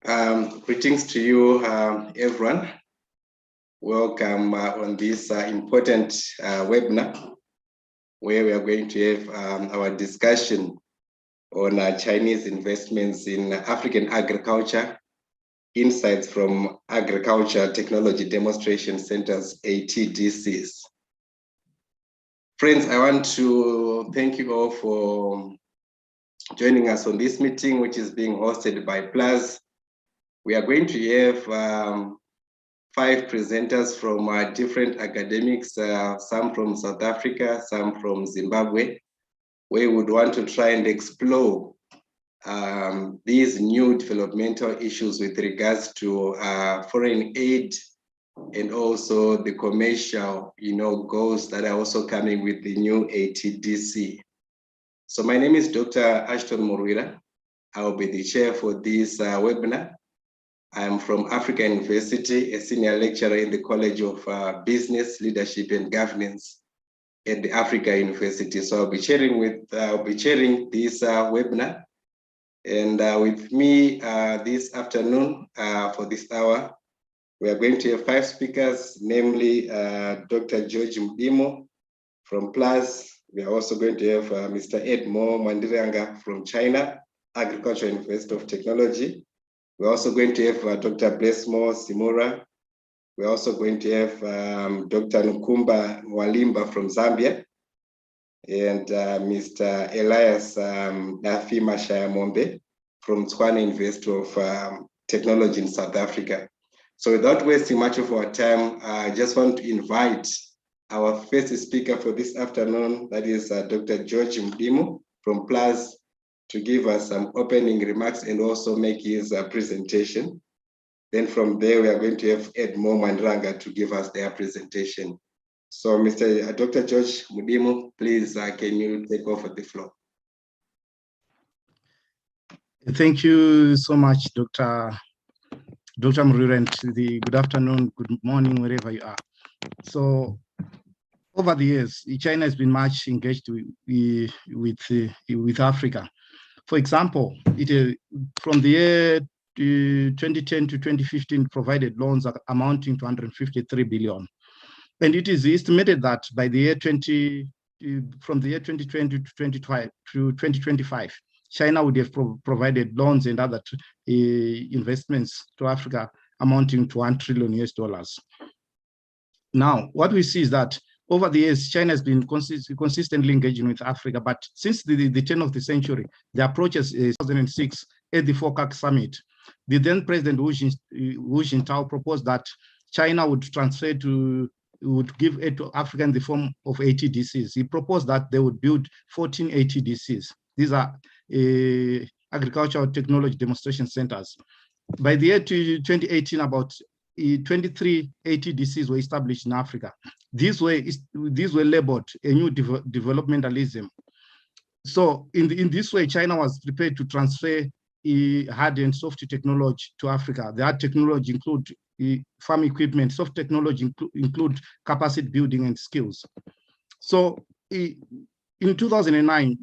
Greetings to you, everyone. Welcome on this important webinar, where we are going to have our discussion on Chinese investments in African agriculture, insights from Agriculture Technology Demonstration Centers, ATDCs. Friends, I want to thank you all for joining us on this meeting, which is being hosted by PLUS. We are going to have 5 presenters from different academics, some from South Africa, some from Zimbabwe. We would want to try and explore these new developmental issues with regards to foreign aid and also the commercial, goals that are also coming with the new ATDC. So my name is Dr. Ashton Murwira. I will be the chair for this webinar. I'm from Africa University, a senior lecturer in the College of Business, Leadership and Governance at the Africa University. So I'll be chairing this webinar. And with me this afternoon for this hour, we are going to have 5 speakers, namely Dr. George Mdimo from PLUS. We are also going to have Mr. Edmo Mandiranga from China, Agricultural University of Technology. We're also going to have Dr. Blesmo Simura. We're also going to have Dr. Nkumba Mwalimba from Zambia, and Mr. Elias Nafima Shayamombe from Tswana University of Technology in South Africa. So without wasting much of our time, I just want to invite our first speaker for this afternoon, that is Dr. George Mdimo from PLUS, to give us some opening remarks and also make his presentation. Then from there, we are going to have Edmo Mandiranga to give us their presentation. So Dr. George Mdimo, please, can you take over the floor? Thank you so much, Dr. Murwira, and good afternoon, good morning, wherever you are. So over the years, China has been much engaged with Africa. For example, from the year 2010 to 2015 provided loans amounting to 153 billion. And it is estimated that by the year from the year 2020 to 2025, China would have provided loans and other investments to Africa amounting to $1 trillion. Now, what we see is that over the years, China has been consistently engaging with Africa, but since the turn of the century, the approach is 2006 at the FOCAC summit. The then President Hu Jintao proposed that China would give aid to Africa in the form of ATDCs. He proposed that they would build 14 ATDCs. These are agricultural technology demonstration centers. By the year 2018, about 23 ATDCs were established in Africa. These were labeled a new developmentalism. So in this way, China was prepared to transfer hard and soft technology to Africa. The hard technology include farm equipment, soft technology include capacity building and skills. So in 2009,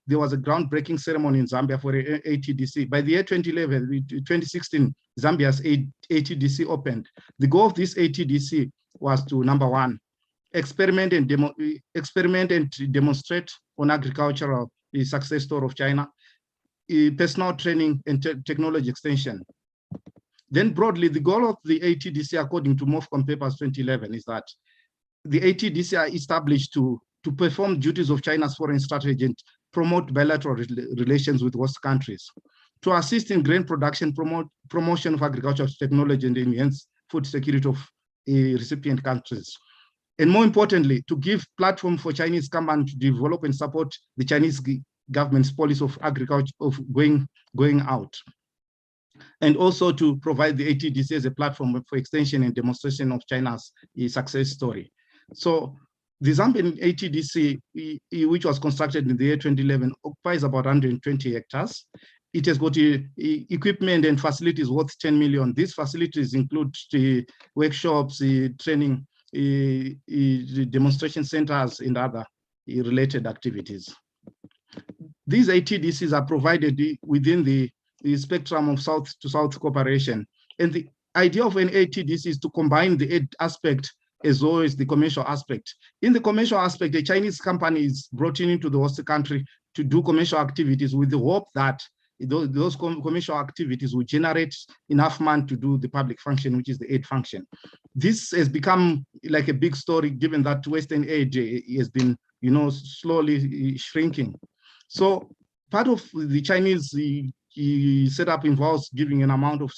there was a groundbreaking ceremony in Zambia for ATDC. By the year 2016, Zambia's ATDC opened. The goal of this ATDC was to, number one, experiment and demonstrate on agricultural success story of China, personal training and technology extension. Then broadly, the goal of the ATDC, according to MOFCOM Papers 2011, is that the ATDC are established to perform duties of China's foreign strategy and promote bilateral relations with host countries, to assist in grain production, promotion of agricultural technology, and enhance food security of recipient countries. And more importantly, to give platform for Chinese companies to develop and support the Chinese government's policy of agriculture, of going out. And also to provide the ATDC as a platform for extension and demonstration of China's success story. So the Zambian ATDC, which was constructed in the year 2011, occupies about 120 hectares. It has got equipment and facilities worth 10 million. These facilities include the workshops, training, demonstration centers, and other related activities. These ATDCs are provided within the spectrum of South to South cooperation. And the idea of an ATDC is to combine the aid aspect as well as the commercial aspect. In the commercial aspect, the Chinese company is brought into the host country to do commercial activities with the hope that those commercial activities will generate enough money to do the public function, which is the aid function. This has become like a big story, given that Western aid has been, slowly shrinking. So part of the Chinese setup involves giving an amount of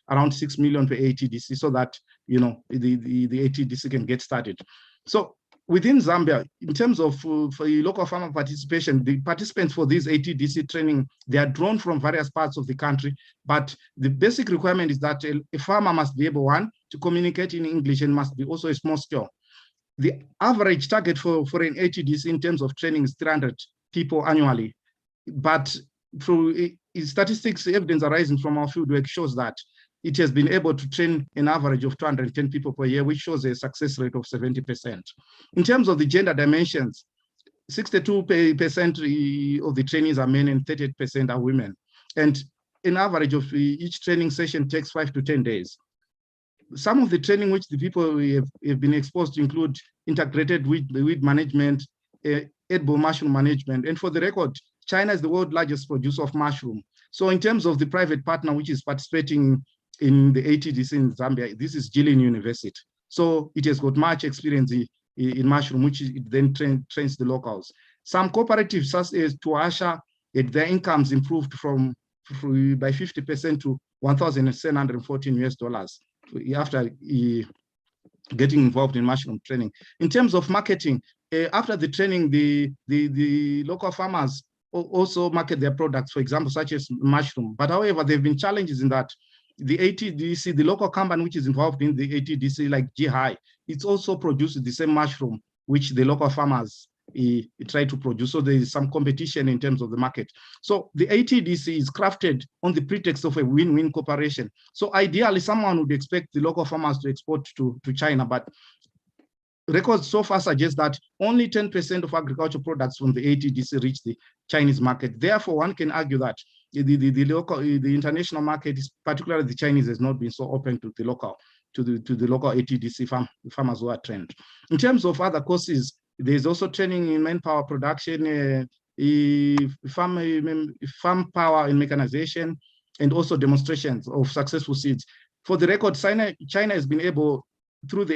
around 6 million per ATDC, so that the ATDC can get started. So within Zambia, in terms of for local farmer participation, the participants for this ATDC training, they are drawn from various parts of the country, but the basic requirement is that a farmer must be able, one, to communicate in English and must be also a small scale. The average target for an ATDC in terms of training is 300 people annually, but through statistics, evidence arising from our fieldwork shows that it has been able to train an average of 210 people per year, which shows a success rate of 70%. In terms of the gender dimensions, 62% of the trainees are men and 38% are women. And an average of each training session takes 5 to 10 days. Some of the training which the people have been exposed to include integrated weed management, edible mushroom management. And for the record, China is the world's largest producer of mushroom. So in terms of the private partner which is participating in the ATDC in Zambia, this is Jilin University. So it has got much experience in mushroom, which it then trains the locals. Some cooperatives such as Tuasha, their incomes improved by 50% to $1,714 after getting involved in mushroom training. In terms of marketing, after the training, the local farmers also market their products, for example, such as mushroom. But however, there have been challenges in that the ATDC, the local company which is involved in the ATDC, like GHI, it's also produces the same mushroom which the local farmers try to produce. So there is some competition in terms of the market. So the ATDC is crafted on the pretext of a win-win cooperation. So ideally, someone would expect the local farmers to export to China, but records so far suggest that only 10% of agricultural products from the ATDC reach the Chinese market. Therefore, one can argue that the international market, particularly the Chinese, has not been so open to the local ATDC farmers who are trained. In terms of other courses, there's also training in manpower production, farm power and mechanization, and also demonstrations of successful seeds. For the record, China has been able, through the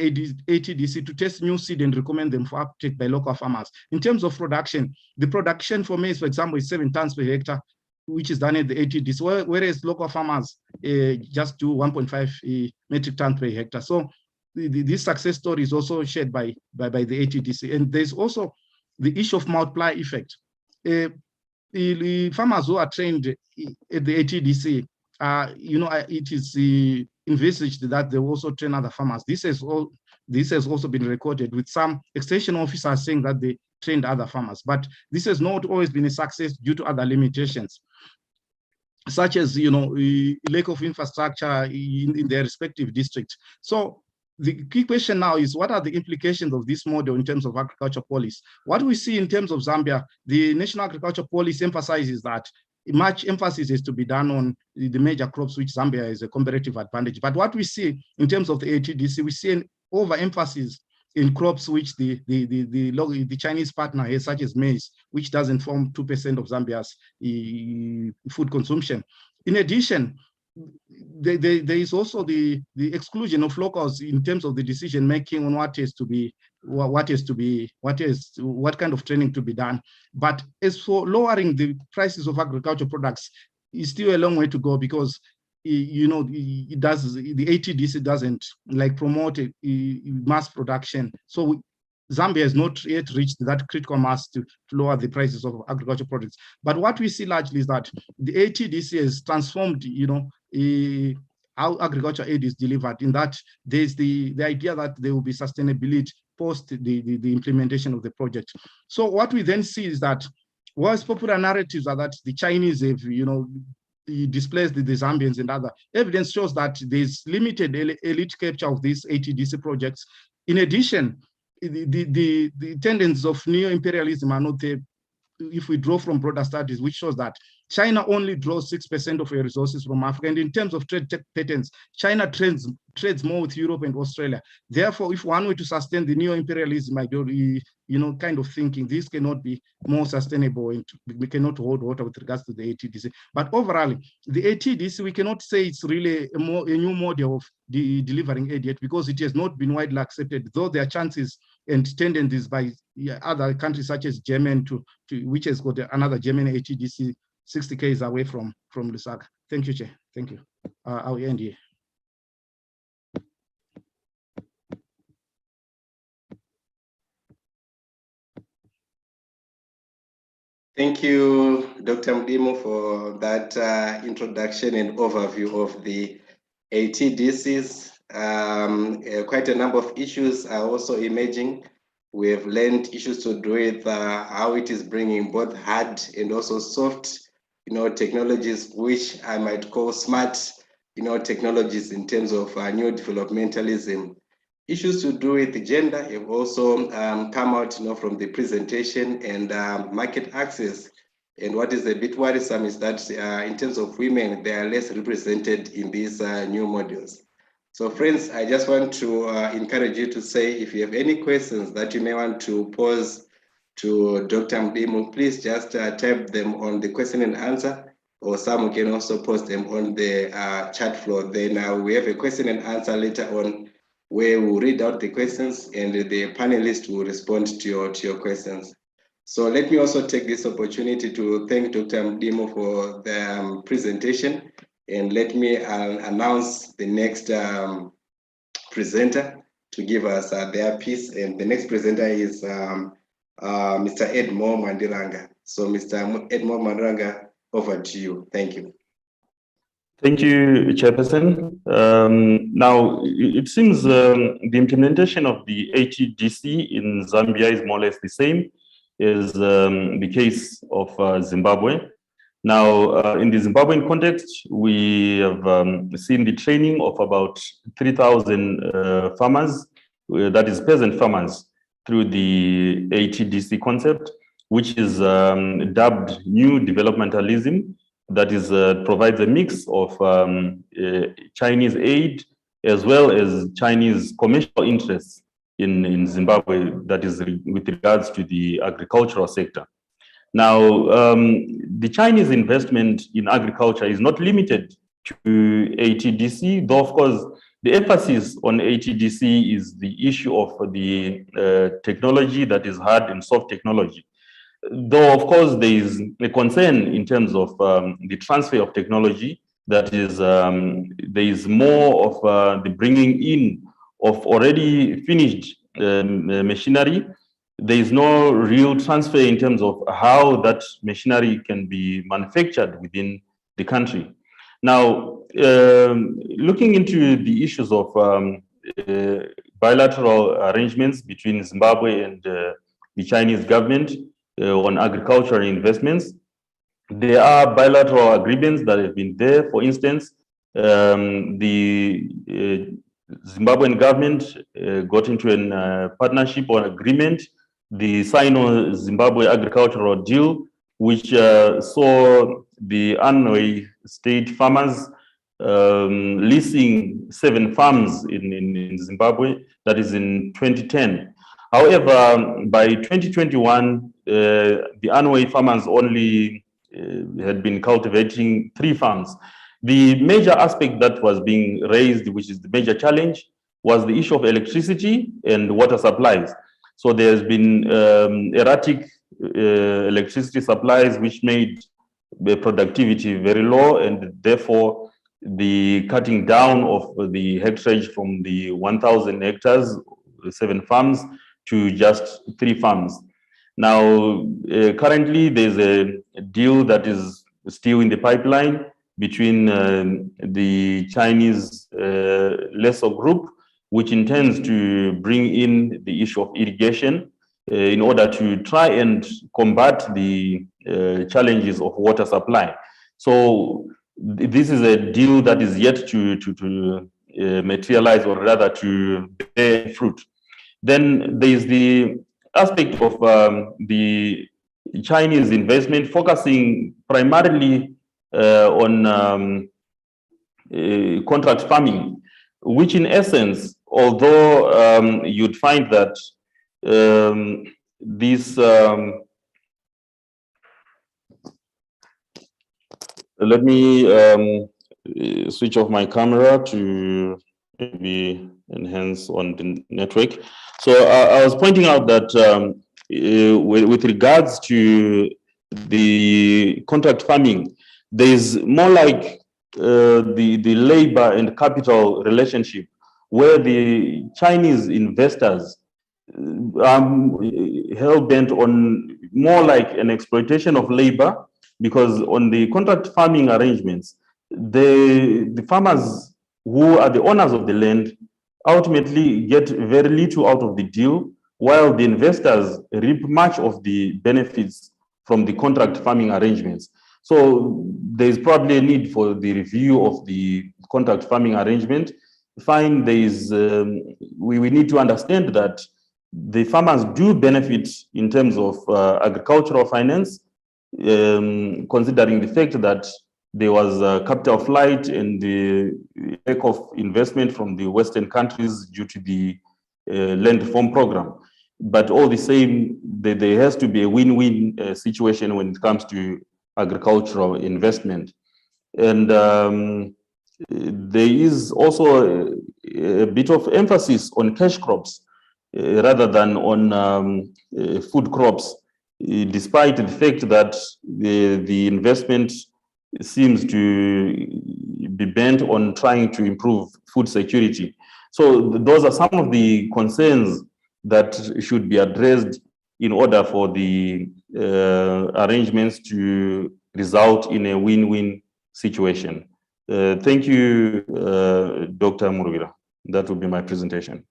ATDC, to test new seed and recommend them for uptake by local farmers. In terms of production, the production for maize, for example, is 7 tons per hectare, which is done at the ATDC, whereas local farmers just do 1.5 metric tons per hectare. So this success story is also shared by the ATDC. And there's also the issue of multiplier effect. The farmers who are trained at the ATDC, it is envisaged that they will also train other farmers. This has also been recorded, with some extension officers saying that they trained other farmers, but this has not always been a success due to other limitations, such as lack of infrastructure in their respective districts. So the key question now is, what are the implications of this model in terms of agriculture policy? What we see in terms of Zambia, the National Agriculture Policy emphasizes that much emphasis is to be done on the major crops, which Zambia is a comparative advantage. But what we see in terms of the ATDC, we see an overemphasis in crops which the Chinese partner has, such as maize, which doesn't form 2% of Zambia's food consumption. In addition, there is also the exclusion of locals in terms of the decision making on what kind of training to be done. But as for lowering the prices of agricultural products, is still a long way to go, because the ATDC doesn't promote mass production. So Zambia has not yet reached that critical mass to lower the prices of agricultural products. But what we see largely is that the ATDC has transformed, how agriculture aid is delivered, in that there's the idea that there will be sustainability post the implementation of the project. So what we then see is that, whilst popular narratives are that the Chinese have, displaced the Zambians and other, evidence shows that there's limited elite capture of these ATDC projects. In addition, the tendencies of neo-imperialism are not there if we draw from broader studies, which shows that China only draws 6% of her resources from Africa. And in terms of trade patterns, China trades more with Europe and Australia. Therefore, if one were to sustain the neo-imperialism ideology, kind of thinking, this cannot be more sustainable, and we cannot hold water with regards to the ATDC. But overall, the ATDC, we cannot say it's really a new model of delivering aid yet, because it has not been widely accepted, though there are chances and tendencies by other countries such as Germany, which has got another German ATDC 60 km away from Lusaka. Thank you, Chair. Thank you. I'll end here. Thank you, Dr. Mdimo, for that introduction and overview of the ATDCs. Quite a number of issues are also emerging. We have learned issues to do with how it is bringing both hard and also soft, technologies, which I might call smart, technologies in terms of new developmentalism. Issues to do with gender have also come out, from the presentation, and market access. And what is a bit worrisome is that in terms of women, they are less represented in these new models. So friends, I just want to encourage you to say, if you have any questions that you may want to pose to Dr. Mdimo, please just type them on the question and answer, or some can also post them on the chat floor. Then we have a question and answer later on, where we'll read out the questions and the panelists will respond to your questions. So let me also take this opportunity to thank Dr. Mdimo for the presentation, and let me announce the next presenter to give us their piece. And the next presenter is Mr. Edmore Mandiranga. So Mr. Edmore Mandiranga, over to you. Thank you. Thank you, Chairperson. Now, it seems the implementation of the ATDC in Zambia is more or less the same as the case of Zimbabwe. Now, in the Zimbabwean context, we have seen the training of about 3,000 farmers, that is peasant farmers, through the ATDC concept, which is dubbed New Developmentalism. That is provides a mix of Chinese aid as well as Chinese commercial interests in Zimbabwe, that is with regards to the agricultural sector. Now, the Chinese investment in agriculture is not limited to ATDC, though of course the emphasis on ATDC is the issue of the technology that is hard and soft technology. Though, of course, there is a concern in terms of the transfer of technology, that is, there is more of the bringing in of already finished machinery. There is no real transfer in terms of how that machinery can be manufactured within the country. Now, looking into the issues of bilateral arrangements between Zimbabwe and the Chinese government, on agricultural investments, there are bilateral agreements that have been there. For instance, the Zimbabwean government got into a partnership or agreement, the Sino-Zimbabwe agricultural deal, which saw the Anhui state farmers leasing 7 farms in Zimbabwe, that is in 2010. However, by 2021, the Anhui farmers only had been cultivating 3 farms. The major aspect that was being raised, which is the major challenge, was the issue of electricity and water supplies. So there's been erratic electricity supplies, which made the productivity very low, and therefore the cutting down of the hectarage from the 1,000 hectares, 7 farms, to just 3 farms. Now, currently there's a deal that is still in the pipeline between the Chinese Leso Group, which intends to bring in the issue of irrigation in order to try and combat the challenges of water supply. So this is a deal that is yet to materialize, or rather to bear fruit. Then there is the aspect of the Chinese investment focusing primarily on contract farming, which in essence, although you'd find that this let me switch off my camera to maybe enhance on the network. So I was pointing out that with regards to the contract farming, there's more like the labor and capital relationship, where the Chinese investors are hell-bent on more like an exploitation of labor, because on the contract farming arrangements, the farmers who are the owners of the land ultimately get very little out of the deal, while the investors reap much of the benefits from the contract farming arrangements. So there's probably a need for the review of the contract farming arrangement. Fine, there's we need to understand that the farmers do benefit in terms of agricultural finance, considering the fact that there was capital flight and the lack of investment from the Western countries due to the land reform program. But all the same, there has to be a win-win situation when it comes to agricultural investment. And there is also a bit of emphasis on cash crops rather than on food crops, despite the fact that the investment seems to be bent on trying to improve food security. So those are some of the concerns that should be addressed in order for the arrangements to result in a win-win situation. Thank you, Dr. Muruvira. That will be my presentation.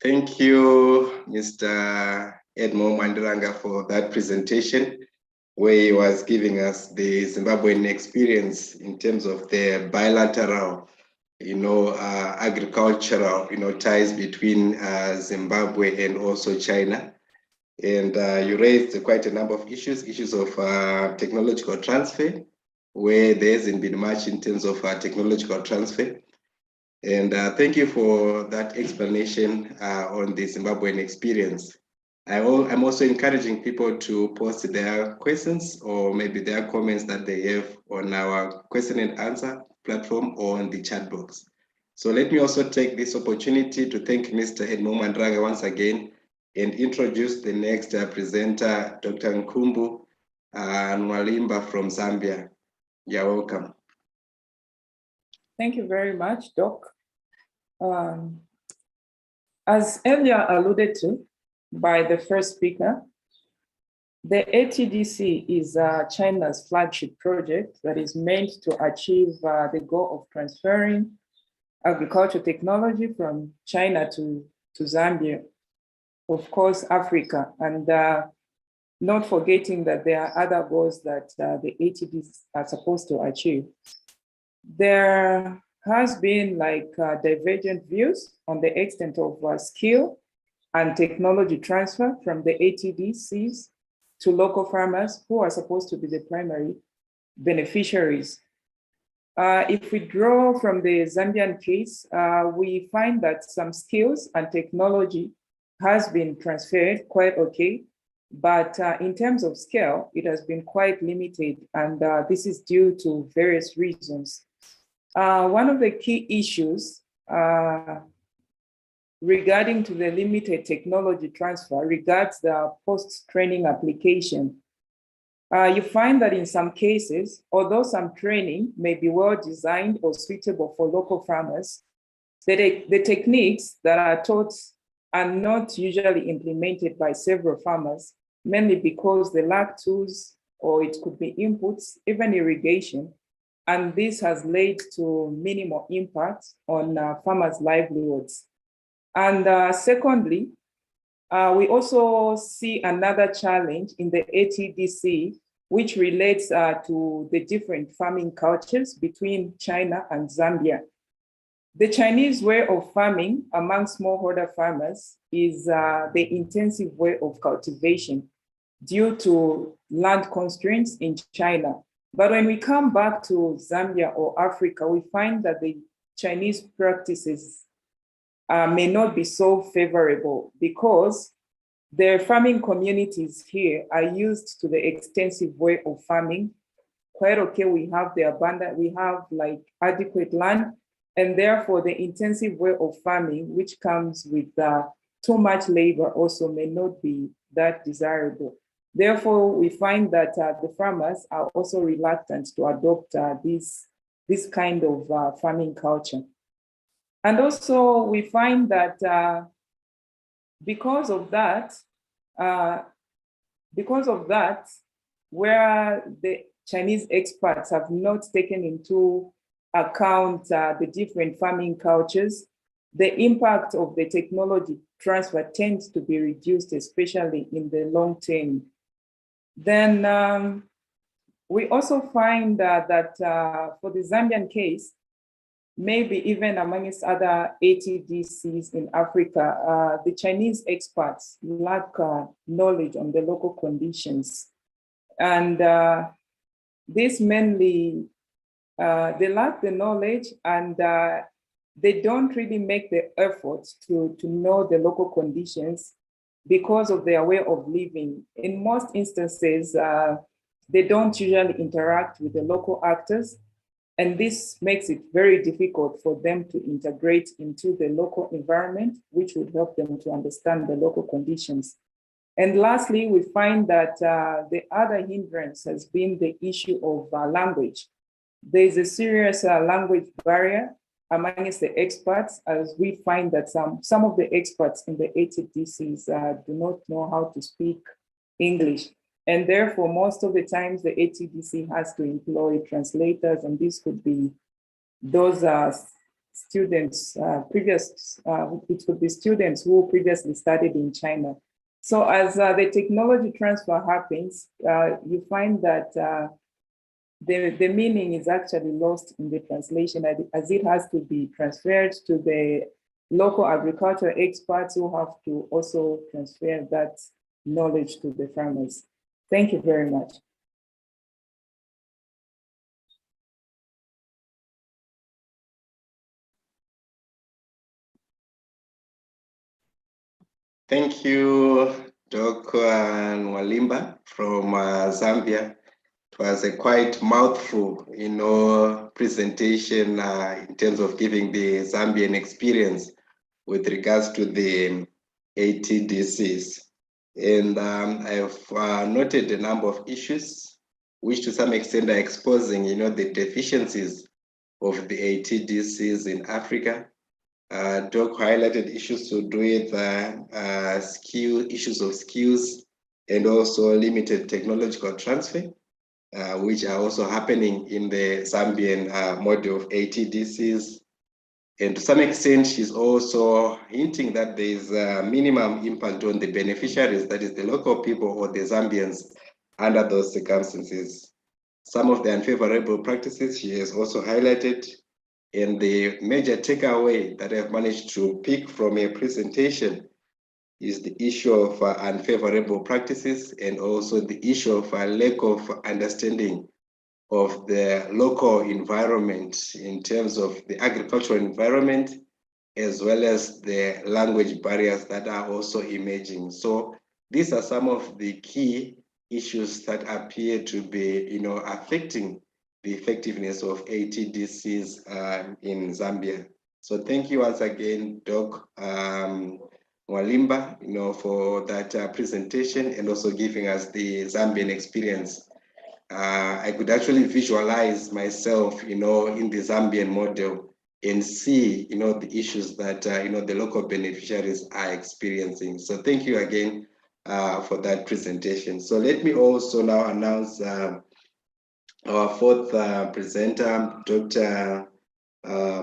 Thank you, Mr. Edmond Mandiranga, for that presentation, where he was giving us the Zimbabwean experience in terms of the bilateral, agricultural, ties between Zimbabwe and also China. And you raised quite a number of issues of technological transfer, where there hasn't been much in terms of technological transfer. And thank you for that explanation on the Zimbabwean experience. I'm also encouraging people to post their questions or maybe their comments that they have on our question and answer platform or on the chat box. So let me also take this opportunity to thank Mr. Edmond Mandiranga once again and introduce the next presenter, Dr. Nkumbu Nwalimba from Zambia. You're welcome. Thank you very much, Doc. As earlier alluded to by the first speaker, the ATDC is China's flagship project that is meant to achieve the goal of transferring agricultural technology from China to Zambia, of course, Africa, and not forgetting that there are other goals that the ATDC are supposed to achieve. There has been divergent views on the extent of skill and technology transfer from the ATDCs to local farmers who are supposed to be the primary beneficiaries. If we draw from the Zambian case, we find that some skills and technology has been transferred quite okay, but in terms of scale, it has been quite limited, and this is due to various reasons. One of the key issues regarding to the limited technology transfer regards the post-training application. You find that in some cases, although some training may be well designed or suitable for local farmers, the techniques that are taught are not usually implemented by several farmers, mainly because they lack tools, or it could be inputs, even irrigation. And this has led to minimal impact on farmers' livelihoods. And secondly, we also see another challenge in the ATDC, which relates to the different farming cultures between China and Zambia. The Chinese way of farming among smallholder farmers is the intensive way of cultivation due to land constraints in China. But when we come back to Zambia or Africa, we find that the Chinese practices may not be so favorable because their farming communities here are used to the extensive way of farming. Quite okay, we have the abundant, we have like adequate land, and therefore the intensive way of farming, which comes with too much labor, also may not be that desirable. Therefore, we find that the farmers are also reluctant to adopt this kind of farming culture. And also we find that because of that, where the Chinese experts have not taken into account the different farming cultures, the impact of the technology transfer tends to be reduced, especially in the long term. Then we also find that for the Zambian case, maybe even amongst other ATDCs in Africa, the Chinese experts lack knowledge on the local conditions. And this mainly, they lack the knowledge and they don't really make the effort to know the local conditions because of their way of living. In most instances, they don't usually interact with the local actors. And this makes it very difficult for them to integrate into the local environment, which would help them to understand the local conditions. And lastly, we find that the other hindrance has been the issue of language. There's a serious language barrier amongst the experts, as we find that some of the experts in the ATDCs do not know how to speak English. And therefore, most of the times the ATDC has to employ translators, and this could be those students, it could be students who previously studied in China. So as the technology transfer happens, you find that the meaning is actually lost in the translation as it has to be transferred to the local agricultural experts who have to also transfer that knowledge to the farmers. Thank you very much. Thank you, Dr. Nwalimba from Zambia. It was a quite mouthful, presentation in terms of giving the Zambian experience with regards to the ATDCs. And I've noted a number of issues, which to some extent are exposing, the deficiencies of the ATDCs in Africa. Doc highlighted issues to do with issues of skills and also limited technological transfer, which are also happening in the Zambian model of ATDCs. And to some extent, she's also hinting that there is a minimum impact on the beneficiaries, that is the local people or the Zambians under those circumstances. Some of the unfavorable practices she has also highlighted. And the major takeaway that I've managed to pick from a presentation is the issue of unfavorable practices and also the issue of a lack of understanding of the local environment in terms of the agricultural environment, as well as the language barriers that are also emerging. So these are some of the key issues that appear to be, affecting the effectiveness of ATDCs in Zambia. So thank you once again, Doc Nwalimba, for that presentation and also giving us the Zambian experience. I could actually visualize myself, in the Zambian model and see, the issues that, the local beneficiaries are experiencing. So thank you again for that presentation. So let me also now announce our fourth presenter, Dr.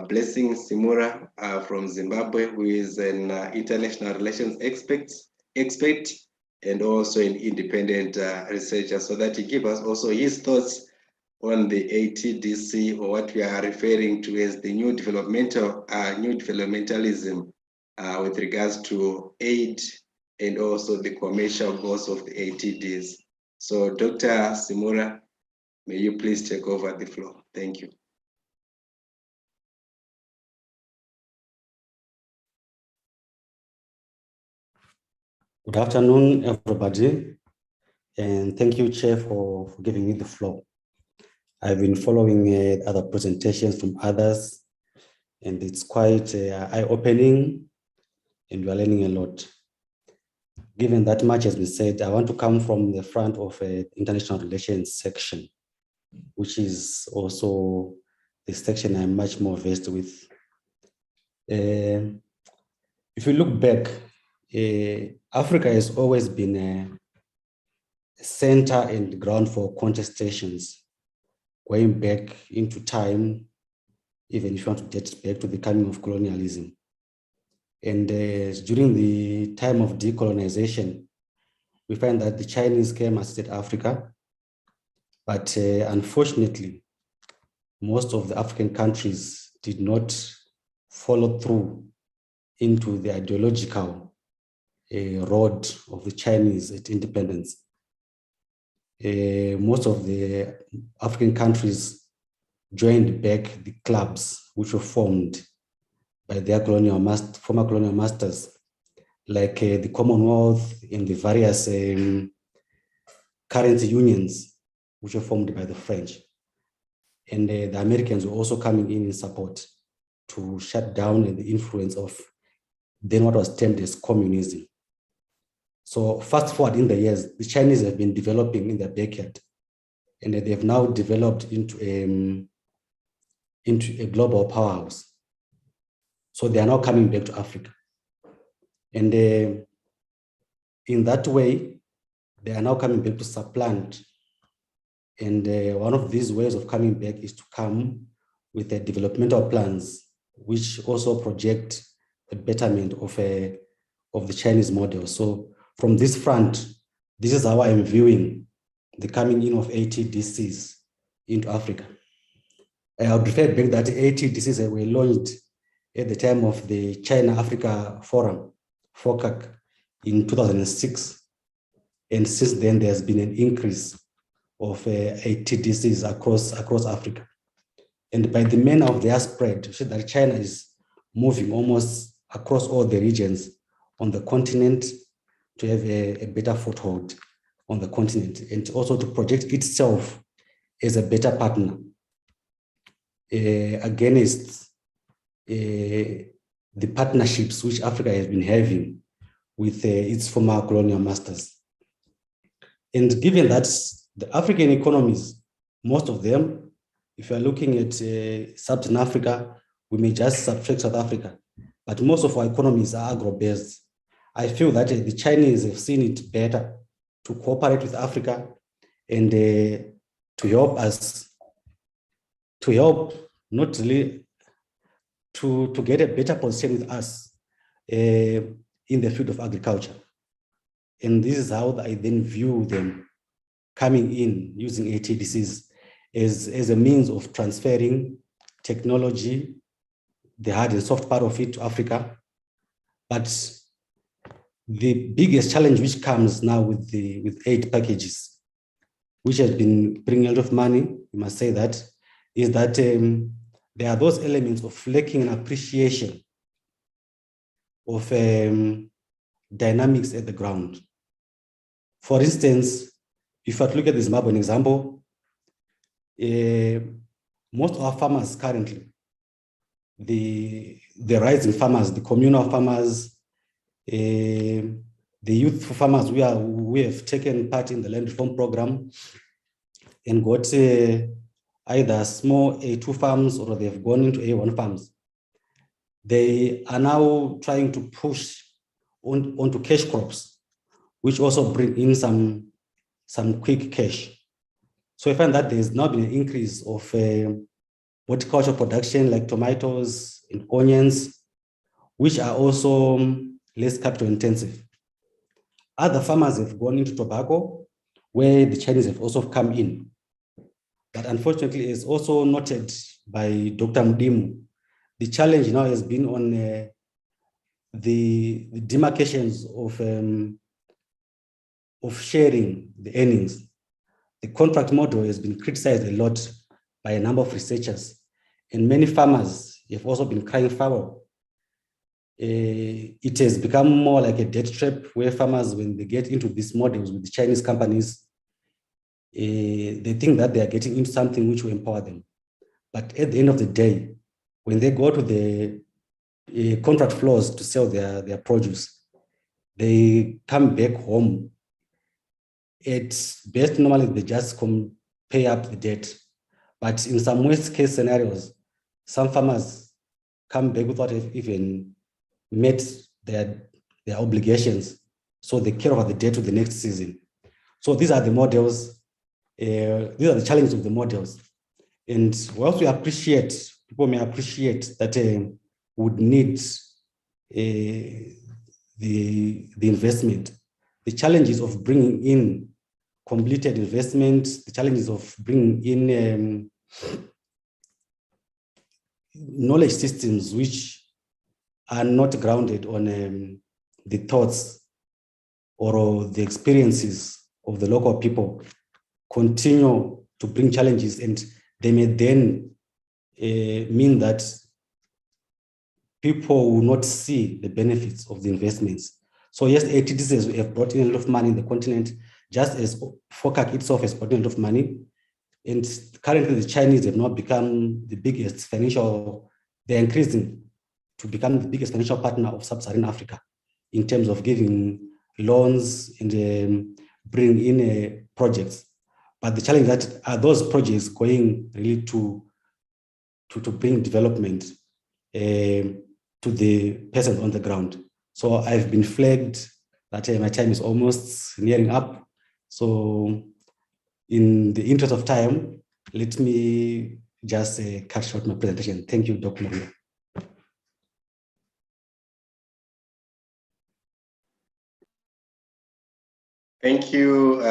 Blessing Simura from Zimbabwe, who is an international relations expert and also an independent researcher, so that he gives us also his thoughts on the ATDC, or what we are referring to as the new developmentalism with regards to aid and also the commercial goals of the ATDs. So Dr. Simura, may you please take over the floor. Thank you. Good afternoon, everybody. And thank you, Chair, for giving me the floor. I've been following other presentations from others, and it's quite eye-opening, and we are learning a lot. Given that much has been said, I want to come from the front of international relations section, which is also the section I'm much more versed with. If you look back, Africa has always been a center and ground for contestations, going back into time, even if you want to get back to the coming of colonialism. And during the time of decolonization, we find that the Chinese came and assisted Africa, but unfortunately, most of the African countries did not follow through into the ideological road of the Chinese at independence. Most of the African countries joined back the clubs which were formed by their former colonial masters, like the Commonwealth and the various currency unions which were formed by the French. And the Americans were also coming in support to shut down the influence of then what was termed as communism. So fast forward in the years, the Chinese have been developing in their backyard, and they've now developed into a global powerhouse. So they are now coming back to Africa. And in that way, they are now coming back to supplant. And one of these ways of coming back is to come with developmental plans, which also project a betterment of the Chinese model. So from this front, this is how I'm viewing the coming in of ATDCs into Africa. I would refer back that ATDCs were launched at the time of the China-Africa Forum, FOCAC, in 2006. And since then, there's been an increase of ATDCs across Africa. And by the manner of their spread, you see that China is moving almost across all the regions on the continent to have a better foothold on the continent, and also to project itself as a better partner against the partnerships which Africa has been having with its former colonial masters. And given that the African economies, most of them, if you are looking at Sub-Saharan Africa, we may just subtract South Africa, but most of our economies are agro-based. I feel that the Chinese have seen it better to cooperate with Africa and to help us, not really to get a better position with us in the field of agriculture. And this is how I then view them coming in using ATDCs as a means of transferring technology, the hard and soft part of it, to Africa. But the biggest challenge which comes now with aid packages, which has been bringing a lot of money, you must say that, is that there are those elements of lacking an appreciation of dynamics at the ground. For instance, if I look at the Zimbabwean example, most of our farmers currently, the rising farmers, the communal farmers, the youth farmers, we have taken part in the land reform program and got either small A2 farms or they've gone into A1 farms. They are now trying to push onto cash crops, which also bring in some quick cash. So I find that there's now been an increase of horticulture production like tomatoes and onions, which are also less capital intensive. Other farmers have gone into tobacco, where the Chinese have also come in. that unfortunately is also noted by Dr. Mdimu. The challenge now has been on the demarcations of sharing the earnings. The contract model has been criticized a lot by a number of researchers, and many farmers have also been crying foul. It has become more like a debt trap where farmers, when they get into these models with the Chinese companies, they think that they are getting into something which will empower them. But at the end of the day, when they go to the contract floors to sell their produce, they come back home. It's best normally they just pay up the debt. But in some worst case scenarios, some farmers come back without even met their obligations. So they carry over the debt to the next season. So these are the models, these are the challenges of the models. And whilst we appreciate, people may appreciate that would need the investment, the challenges of bringing in completed investment, the challenges of bringing in knowledge systems which are not grounded on the thoughts or the experiences of the local people continue to bring challenges, and they may then mean that people will not see the benefits of the investments. So yes, ATDCs have brought in a lot of money in the continent, just as FOCAC itself has brought in a lot of money. And currently the Chinese have now become the biggest financial, they're increasing to become the biggest financial partner of sub-Saharan Africa in terms of giving loans and bringing in projects. But the challenge that are those projects going really to bring development to the person on the ground. So I've been flagged that my time is almost nearing up. So in the interest of time, let me just cut short my presentation. Thank you, Dr. Maria. Thank you,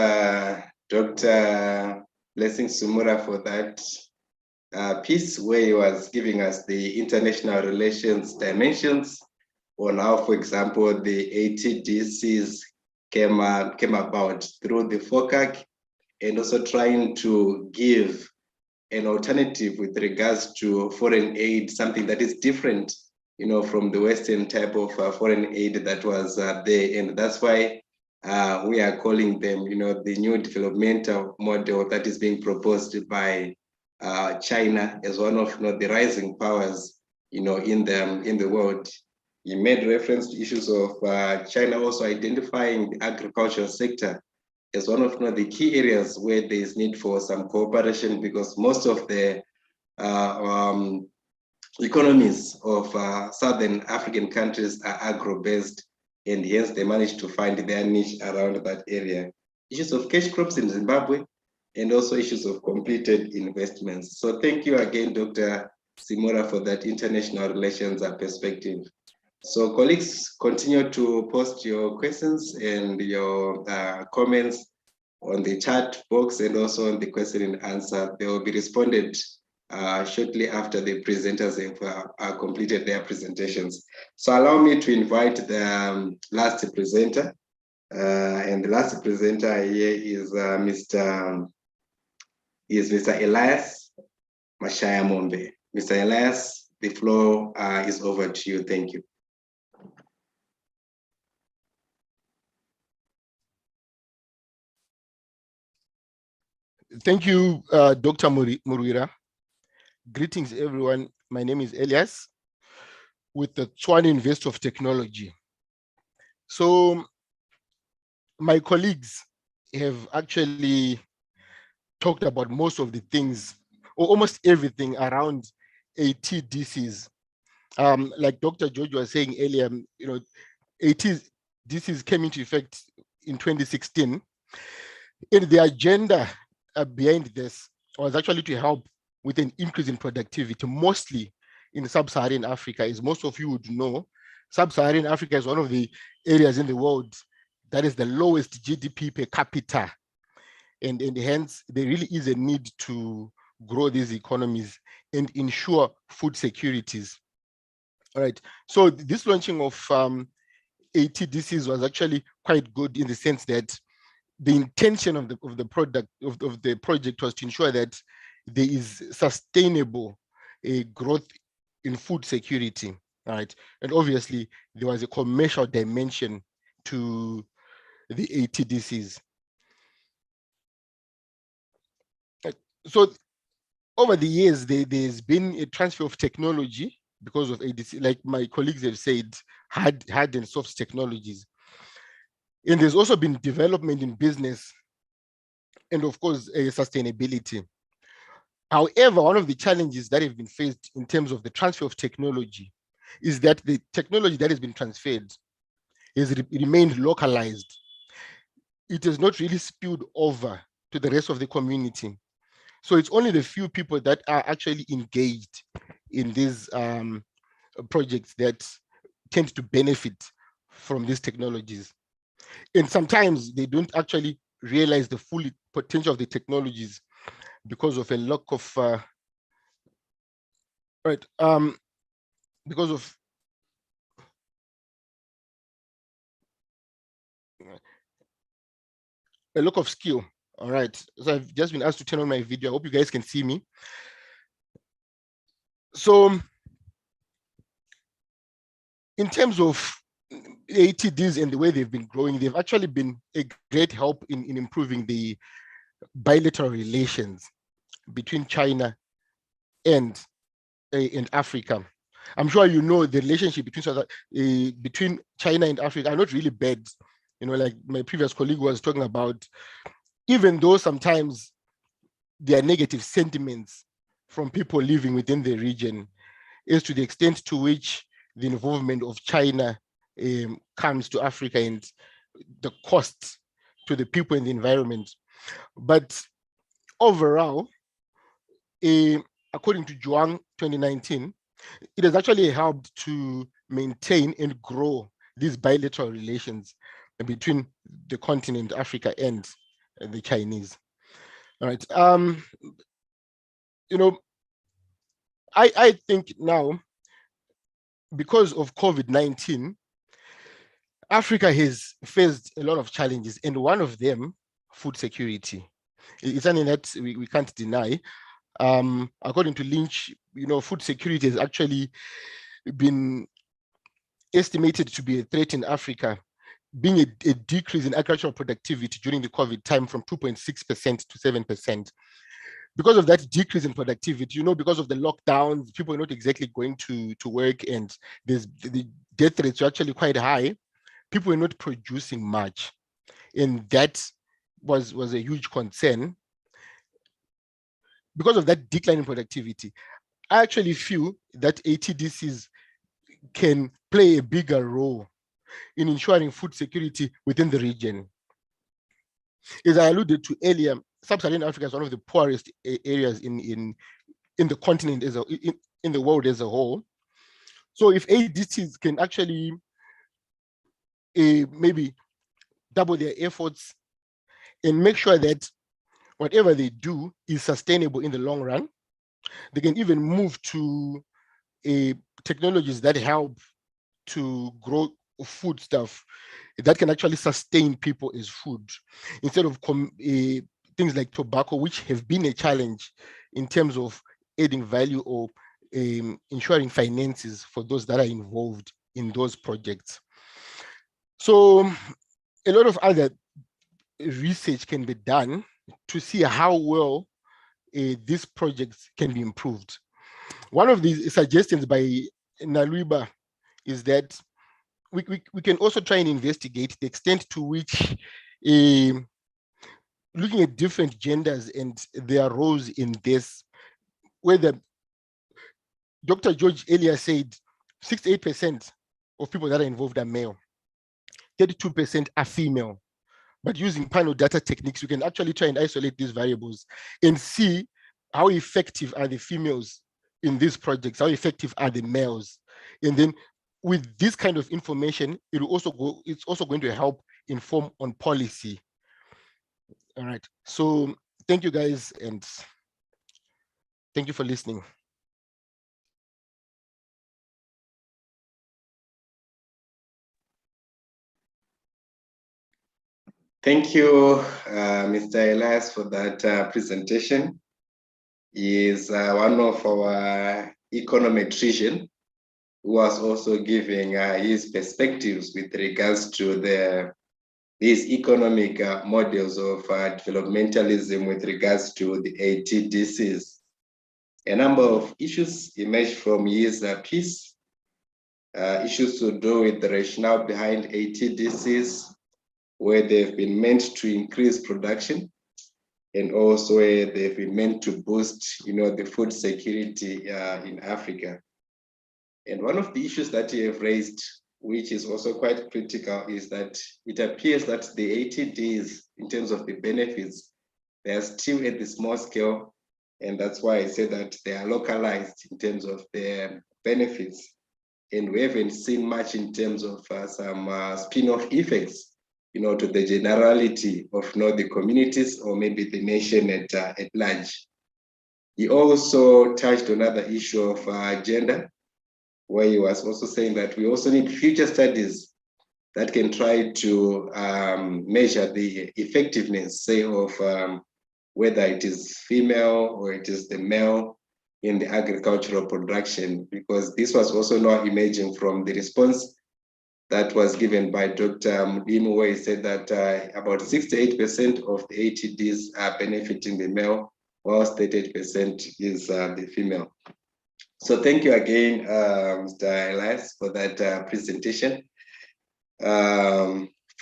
Dr. Blessing Sumura, for that piece where he was giving us the international relations dimensions on how, for example, the ATDCs came about through the FOCAC, and also trying to give an alternative with regards to foreign aid, something that is different, from the Western type of foreign aid that was there. And that's why we are calling them, the new developmental model that is being proposed by China as one of the rising powers, in the world. He made reference to issues of China also identifying the agricultural sector as one of the key areas where there is need for some cooperation, because most of the economies of Southern African countries are agro-based, and hence they managed to find their niche around that area. Issues of cash crops in Zimbabwe, and also issues of completed investments. So thank you again, Dr. Simora, for that international relations perspective. So colleagues, continue to post your questions and your comments on the chat box, and also on the question and answer. They will be responded shortly after the presenters have completed their presentations. So allow me to invite the last presenter. And the last presenter here is Mr. Elias Mashaya Mombe. Mr. Elias, the floor is over to you. Thank you. Thank you, Dr. Murwira. Greetings, everyone. My name is Elias with the Tswana University of Technology. So my colleagues have actually talked about most of the things, or almost everything around ATDCs. Like Dr. George was saying earlier, ATDCs came into effect in 2016. And the agenda behind this was actually to help with an increase in productivity, mostly in sub-Saharan Africa. As most of you would know, sub-Saharan Africa is one of the areas in the world that is the lowest GDP per capita. And hence, there really is a need to grow these economies and ensure food securities. All right. So this launching of ATDCs was actually quite good in the sense that the intention of the project was to ensure that there is sustainable growth in food security. All right. And obviously there was a commercial dimension to the ATDCs. So over the years, there's been a transfer of technology because of ADC, like my colleagues have said, hard and soft technologies. And there's also been development in business and of course, sustainability. However, one of the challenges that have been faced in terms of the transfer of technology is that the technology that has been transferred has remained localized. It has not really spilled over to the rest of the community. So it's only the few people that are actually engaged in these projects that tend to benefit from these technologies. And sometimes they don't actually realize the full potential of the technologies because of a lack of, because of a lack of skill. All right, so I've just been asked to turn on my video. I hope you guys can see me. So in terms of ATDs and the way they've been growing, they've actually been a great help in improving the bilateral relations between China and Africa. I'm sure you know the relationship between China and Africa are not really bad. You know, like my previous colleague was talking about, even though sometimes there are negative sentiments from people living within the region, is to the extent to which the involvement of China comes to Africa and the cost to the people and the environment. But overall, according to Zhuang 2019, it has actually helped to maintain and grow these bilateral relations between the continent, Africa, and the Chinese. All right. You know, I think now, because of COVID-19, Africa has faced a lot of challenges, and one of them, food security. It's something that we can't deny. According to Lynch, you know, food security has actually been estimated to be a threat in Africa, being a decrease in agricultural productivity during the COVID time from 2.6% to 7%. Because of that decrease in productivity, you know, because of the lockdowns, people are not exactly going to work, and the death rates are actually quite high. People are not producing much, and that was a huge concern. Because of that decline in productivity, I actually feel that ATDCs can play a bigger role in ensuring food security within the region. As I alluded to earlier, Sub-Saharan Africa is one of the poorest areas in the continent, in the world as a whole. So if ATDCs can actually maybe double their efforts and make sure that whatever they do is sustainable in the long run, they can even move to technologies that help to grow food stuff that can actually sustain people as food, instead of things like tobacco, which have been a challenge in terms of adding value or ensuring finances for those that are involved in those projects. So a lot of other research can be done to see how well these projects can be improved. One of these suggestions by Naluiba is that we can also try and investigate the extent to which looking at different genders and their roles in this, whether Dr. George earlier said 68% of people that are involved are male, 32% are female. But using panel data techniques, we can actually try and isolate these variables and see how effective are the females in these projects, how effective are the males. And then with this kind of information, it's also going to help inform on policy. All right, so thank you guys. And Thank you for listening. Thank you, Mr. Elias, for that presentation. He is one of our econometricians who was also giving his perspectives with regards to these economic models of developmentalism with regards to the ATDCs. A number of issues emerged from his piece, issues to do with the rationale behind ATDCs, where they've been meant to increase production, and also where they've been meant to boost, the food security in Africa. And one of the issues that you have raised, which is also quite critical, is that it appears that the ATDs, in terms of the benefits, they are still at the small scale, and that's why I say that they are localized in terms of their benefits. And we haven't seen much in terms of some spin-off effects, to the generality of the communities or maybe the nation at large. He also touched on another issue of gender, where he was also saying that we also need future studies that can try to measure the effectiveness, say, of whether it is female or it is the male in the agricultural production, because this was also now emerging from the response that was given by Dr. Mudimu, where he said that about 68% of the ATDs are benefiting the male, whilst 38% is the female. So thank you again, Mr. Elias, for that presentation.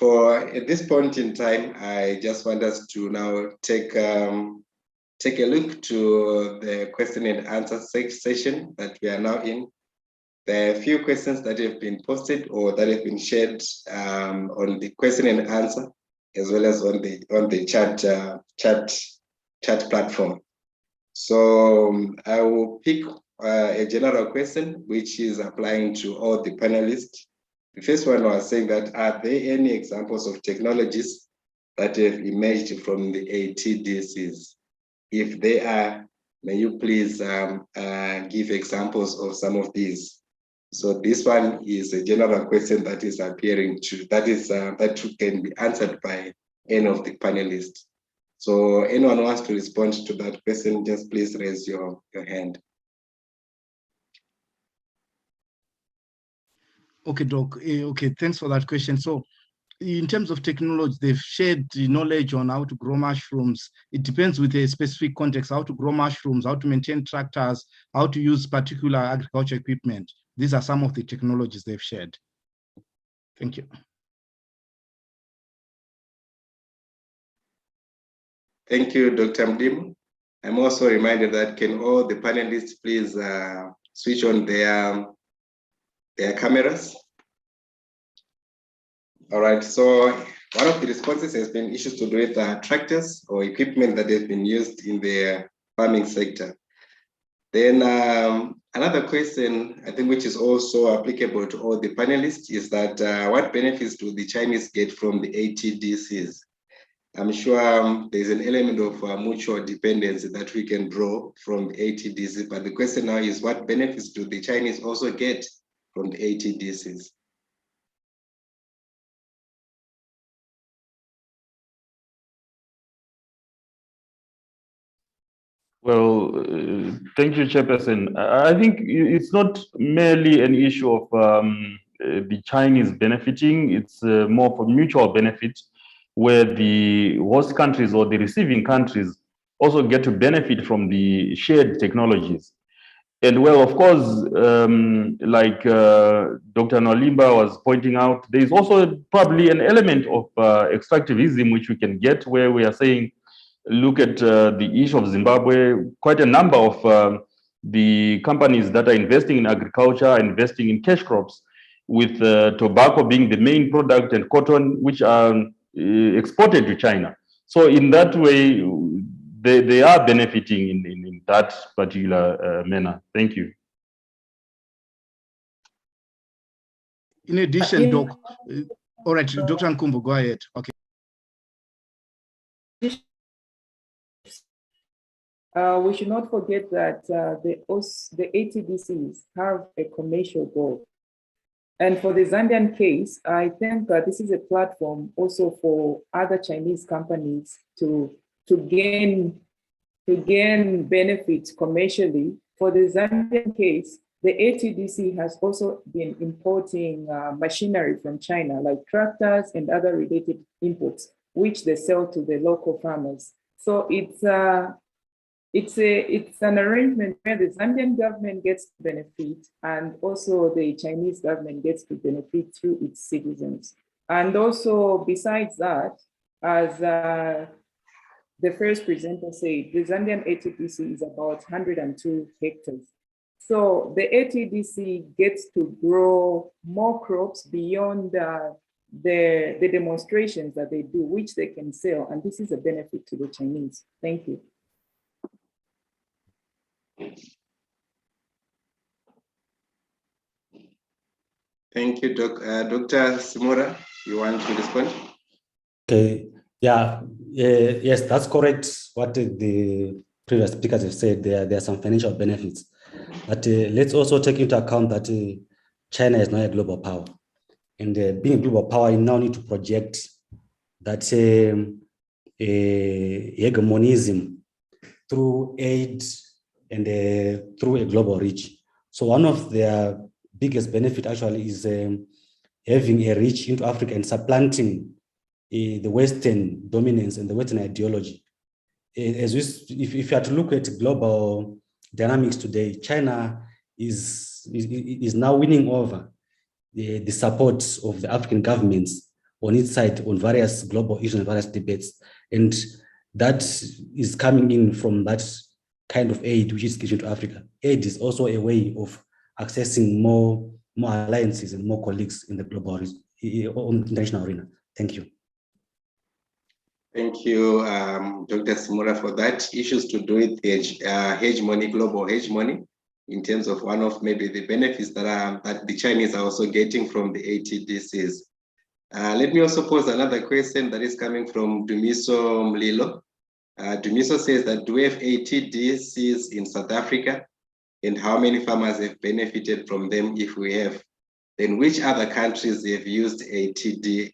At this point in time, I just want us to now take a look to the question and answer session that we are now in. There are a few questions that have been posted or that have been shared on the question and answer, as well as on the chat platform. So I will pick a general question, which is applying to all the panelists. The first one was saying that, are there any examples of technologies that have emerged from the ATDCs? If they are, may you please give examples of some of these? So this one is a general question that is appearing to, that can be answered by any of the panelists. So anyone who wants to respond to that question, just please raise your hand. Okay, Doc. Okay, thanks for that question. So in terms of technology, they've shared the knowledge on how to grow mushrooms. It depends with a specific context, how to grow mushrooms, how to maintain tractors, how to use particular agriculture equipment. These are some of the technologies they've shared. Thank you. Thank you, Dr. Mdimu. I'm also reminded that can all the panelists please switch on their cameras. All right, so one of the responses has been issues to do with tractors or equipment that has been used in the farming sector. Then another question, I think, which is also applicable to all the panelists, is that what benefits do the Chinese get from the ATDCs? I'm sure there's an element of mutual dependency that we can draw from the ATDC, but the question now is, what benefits do the Chinese also get from the ATDCs? Well, thank you, Chairperson. I think it's not merely an issue of the Chinese benefiting, it's more for mutual benefit, where the host countries or the receiving countries also get to benefit from the shared technologies. And well, of course, like Dr. Nwalimba was pointing out, there is also probably an element of extractivism which we can get, where we are saying, look at the issue of Zimbabwe. Quite a number of the companies that are investing in agriculture are investing in cash crops, with tobacco being the main product and cotton, which are exported to China. So in that way, they are benefiting in that particular manner. Thank you. In addition, Doc, all right, Dr. Nkumbu, go ahead. Okay. We should not forget that the ATDCs have a commercial goal. And for the Zambian case, I think this is a platform also for other Chinese companies to gain benefits commercially. For the Zambian case, the ATDC has also been importing machinery from China, like tractors and other related imports, which they sell to the local farmers. So it's an arrangement where the Zambian government gets to benefit and also the Chinese government gets to benefit through its citizens. And also besides that, as the first presenter said, the Zambian ATDC is about 102 hectares. So the ATDC gets to grow more crops beyond the demonstrations that they do, which they can sell. And this is a benefit to the Chinese. Thank you. Thank you, Dr. Simura. You want to respond? Okay. Yeah. Yes, that's correct. What the previous speakers have said, there are some financial benefits. But let's also take into account that China is not a global power. And being a global power, you now need to project that hegemonism through aid and through a global reach. So one of their biggest benefit actually is having a reach into Africa and supplanting the Western dominance and the Western ideology. If you have to look at global dynamics today, China is now winning over the support of the African governments on its side on various global issues and various debates. And that is coming in from that kind of aid which is given to Africa. Aid is also a way of accessing more alliances and more colleagues in the global international arena. Thank you. Thank you, Dr. Simura, for that. Issues to do with hegemony, global hegemony, in terms of one of maybe the benefits that the Chinese are also getting from the ATDCs. Let me also pose another question that is coming from Dumiso Mlilo. Dumiso says that, do we have ATDCs in South Africa? And how many farmers have benefited from them if we have? Then which other countries have used ATDCs?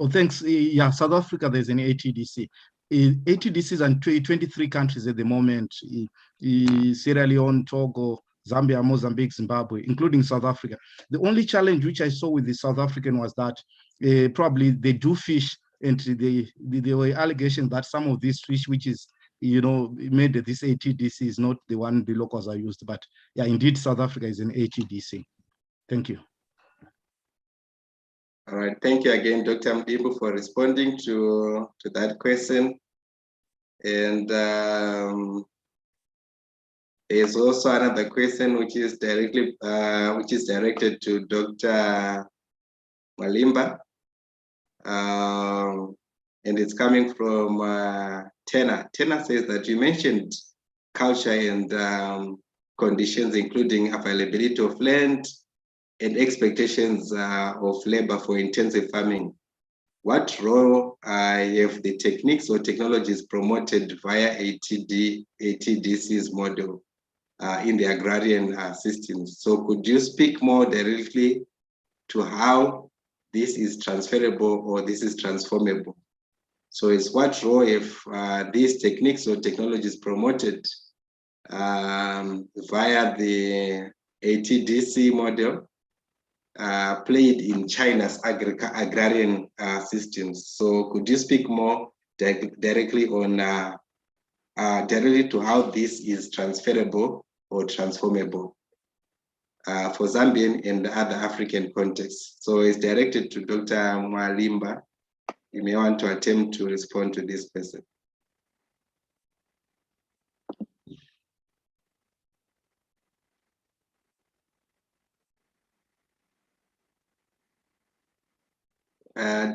Oh, thanks. Yeah, South Africa, there's an ATDC. ATDCs in 23 countries at the moment, Sierra Leone, Togo, Zambia, Mozambique, Zimbabwe, including South Africa. The only challenge which I saw with the South African was that probably they do fish, and there were allegations that some of these fish, which is, made this ATDC, is not the one the locals are used. But yeah, indeed, South Africa is an ATDC. Thank you. All right, thank you again, Dr. Mdibu, for responding to that question. And there's also another question which is directed to Dr. Malimba, and it's coming from Tena. Tena says that you mentioned culture and conditions, including availability of land and expectations of labor for intensive farming. What role have the techniques or technologies promoted via ATDC's model in the agrarian systems? So could you speak more directly to how this is transferable or this is transformable? So it's what role if these techniques or technologies promoted via the ATDC model played in China's agrarian systems. So could you speak more directly on directly to how this is transferable or transformable for Zambian and other African contexts? So it's directed to Dr. Malimba. You may want to attempt to respond to this person.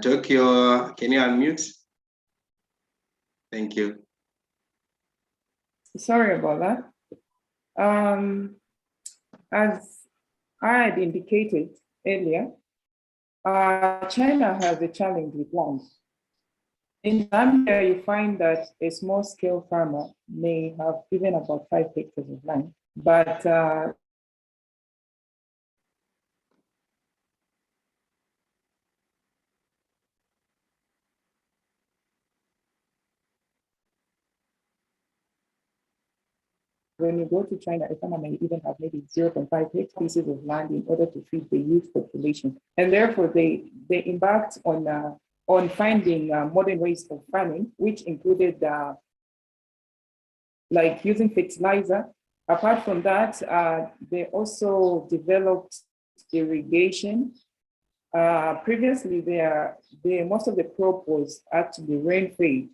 Tokyo, can you unmute? Thank you. Sorry about that. As I had indicated earlier, China has a challenge with land. in Zambia, you find that a small-scale farmer may have even about 5 hectares of land, but when you go to China, a farmer may even have maybe 0.5 pieces of land in order to feed the youth population. And therefore, they embarked on finding modern ways of farming, which included like using fertilizer. Apart from that, they also developed irrigation. Previously, most of the crop was actually rain-fed,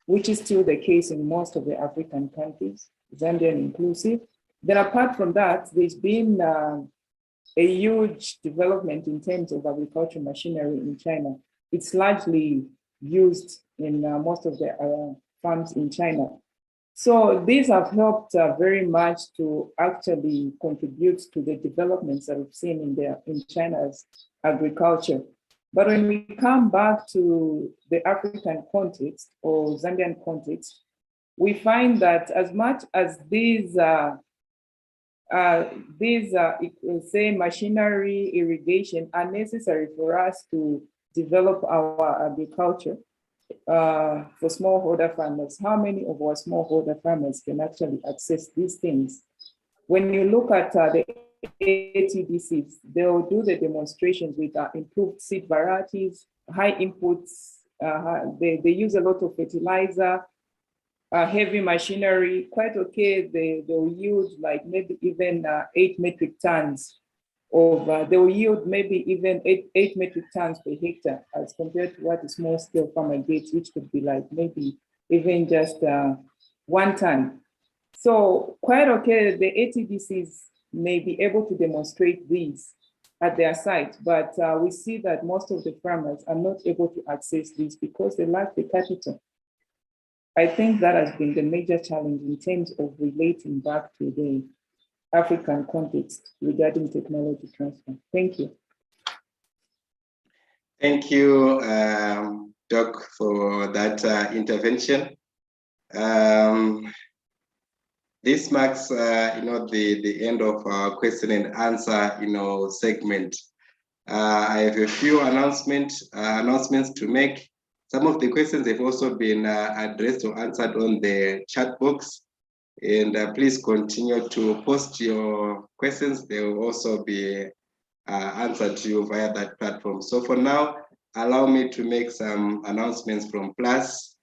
which is still the case in most of the African countries, Zambian inclusive. Then apart from that, there's been a huge development in terms of agricultural machinery in China. It's largely used in most of the farms in China. So these have helped very much to actually contribute to the developments that we've seen in China's agriculture. But when we come back to the African context or Zambian context, we find that as much as these say machinery, irrigation are necessary for us to develop our agriculture for smallholder farmers, how many of our smallholder farmers can actually access these things? When you look at the ATDCs, they'll do the demonstrations with improved seed varieties, high inputs. They use a lot of fertilizer, heavy machinery. Quite okay, they'll yield like maybe even 8 metric tons of, they'll yield maybe even 8 metric tons per hectare as compared to what a small scale farmer gets, which could be like maybe even just 1 ton. So quite okay, the ATDCs may be able to demonstrate these at their site, but we see that most of the farmers are not able to access these because they lack the capital. I think that has been the major challenge in terms of relating back to the African context regarding technology transfer. Thank you. Thank you, Doc, for that intervention. This marks, the end of our question and answer, segment. I have a few announcements to make. Some of the questions have also been addressed or answered on the chat box. And please continue to post your questions. They will also be answered to you via that platform. So for now, allow me to make some announcements from PLUS.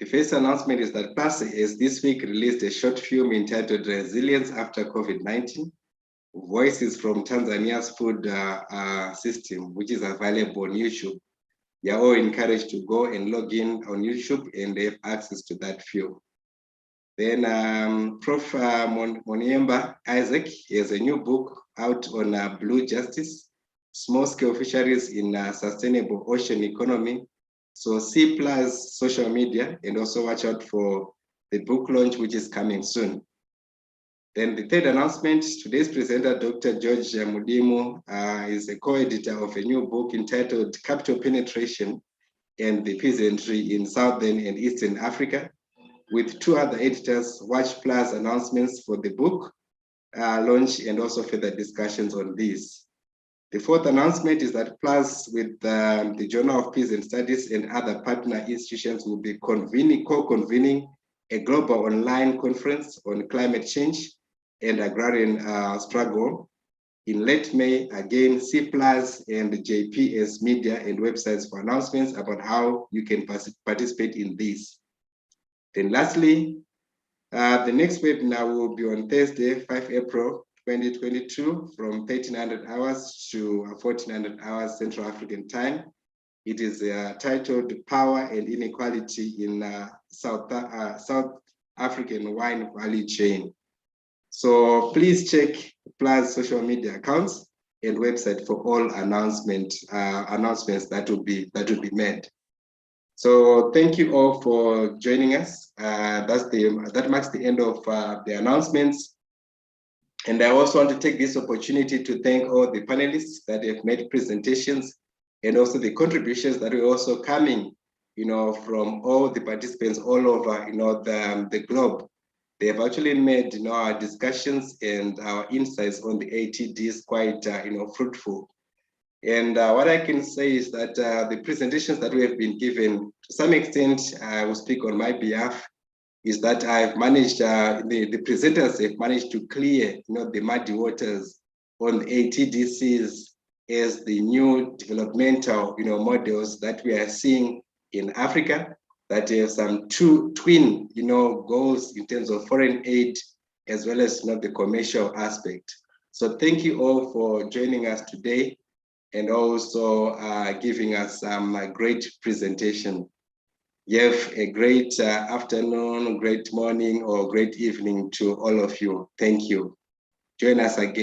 The first announcement is that PLUS has this week released a short film entitled Resilience After COVID-19, Voices from Tanzania's Food System, which is available on YouTube. You're all encouraged to go and log in on YouTube and have access to that film. Then Prof. Moniemba Isaac has a new book out on blue justice, small-scale fisheries in sustainable ocean economy. So see PLUS social media and also watch out for the book launch, which is coming soon. Then the third announcement, today's presenter, Dr. George Mudimu, is a co-editor of a new book entitled Capital Penetration and the Peasantry in Southern and Eastern Africa. With 2 other editors, watch PLUS announcements for the book launch and also further discussions on this. The fourth announcement is that PLUS with the Journal of Peace and Studies and other partner institutions will be co-convening a global online conference on climate change and agrarian struggle in late May. Again, see PLUS and JPS media and websites for announcements about how you can participate in this. Then lastly, the next webinar will be on Thursday, 5 April 2022 from 1300 hours to 1400 hours Central African time. It is titled Power and Inequality in South African Wine Value Chain. So please check PLUS social media accounts and website for all announcements that will be made. So thank you all for joining us. That marks the end of the announcements. And I also want to take this opportunity to thank all the panelists that have made presentations and also the contributions that are also coming from all the participants all over, the globe. They have actually made, our discussions and our insights on the ATDs quite, fruitful. And what I can say is that the presentations that we have been given, to some extent, I will speak on my behalf, is that I've managed, the presenters have managed to clear, the muddy waters on the ATDCs as the new developmental, models that we are seeing in Africa, that have some twin, goals in terms of foreign aid, as well as, the commercial aspect. So thank you all for joining us today, and also giving us some great presentation. You have a great afternoon, great morning, or great evening to all of you. Thank you. Join us again.